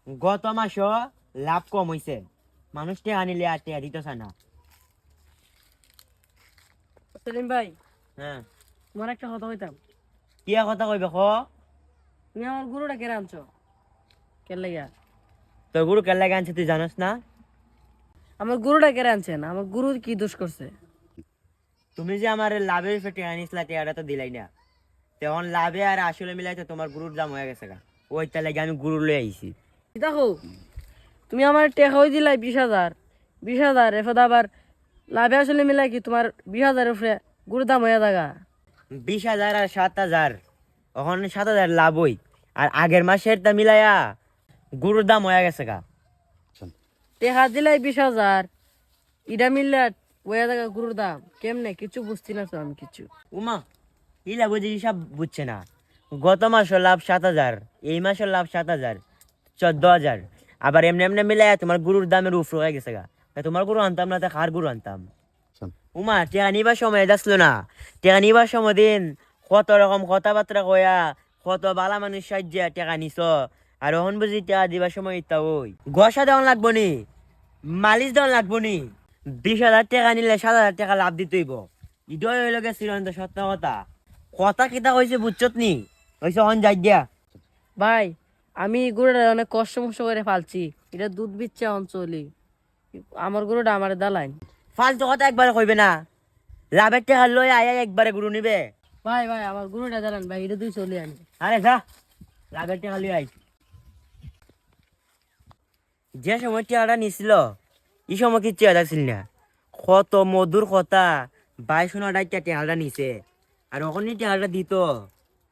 গত মাসও লাভ কম হইছে, মানুষ টেকা নিলে আর টেকা দিতেছে না। সেলিম ভাই, হ্যাঁ, তোমার একটা কথা হইতাম। কি কথা কইবে খ? তুমি আমার গরুটা কেড়ে আনছো কেন লাগিয়া? তোর গুরু কেলা আনছে তুই জানোস না? আমার গরুটা কেড়ে আনছেন, আমার গরু কি দোষ করছে? তুমি যে আমার লাভের উপরে টেকা নিছিলা, টেকাটা তো দিলাই না। তখন লাভে আর আসলে মিলাইতে তোমার গুরুর দাম হয়ে গেছে গা। ওইটা লাগে আমি গুরু লই আইছি। দেখো, তুমি আমার টেকাই দিলাই 20,000, 20,000 এরপর আবার লাভে আসলে মিলাই কি তোমার 20,000 উপরে গরুর দাম হয়ে থাকা? 20,000 আর 7,000, ওখানে 7,000 লাভ হই। আর আগের মাসের তা মিলাইয়া গুরুর দাম হয়ে গেছে গা। টেকা দিলাই 20,000, ইটা মিললে হয়ে থাকা গরুর দাম কেমনে? কিছু বুঝছি না তো আমি কিছু। উমা, ইলা বুঝি হিসাব বুঝছে না। গত মাসের লাভ 7,000, এই মাসের লাভ 7,000, 14,000। আবার এমনি এমনি মিলাইয়া তোমার গুরুর দামের উফর হয়ে গেছে গা। তা তোমার গুরু আনতাম না, তা কার গুরু আনতাম? উমা, টেকা নিবার সময় যাচ্ছিল না? টেকা নিবার সময় দিন কত রকম কথাবার্তা কয়া, কত বালা মানুষ সাহায্যে টেকা নিছ। আর এখন বুঝি টেকা দিবার সময় ইত্যা ওই গসা দেওয়ান লাগবো নি, মালিশ দেওয়ান লাগবো নি। 20,000 টাকা নিলে 7,000 টাকা লাভ দিতেইব। ইডই হইল গে চিরন্ত সত্য কথা। কথা কিতা কইছে বুঝছত নি? কইছে অন যাই দিয়া। ভাই, আমি গরুটা অনেক কষ্ট মষ্ট করে ফালছি, এটা দুধ বিচ্ছে অঞ্চলি, আমার গরুটা আমার দালাইন। ফালতু কথা একবারে কইবে না। লাভের টাকা লই আয়া একবারে গুরু নিবে। ভাই ভাই, আমার গরুটা দালান ভাই, এটা তুই চলি আনি। আরে যা, লাভের টাকা লই আই। যে সময় টিয়াটা নিছিল, এই সময় কি টিয়াটা ছিল না? কত মধুর কথা, 22 টিয়াটা নিছে। আর ওখানে টিয়াটা দিত,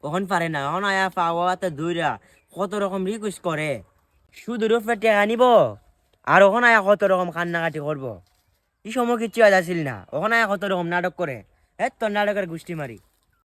ওখান পারে না। এখন আয়া পাওয়াতে দূরা কত রকম রিকোয়েস্ট করে, শুধু রূপে টেকা নিব। আর ওখানে আয়া কত রকম কান্নাকাটি করবো। এই সময় কি টিয়াটা ছিল না? ওখানে আয়া কত রকম নাটক করে। তোর নাটকের গোষ্ঠী মারি।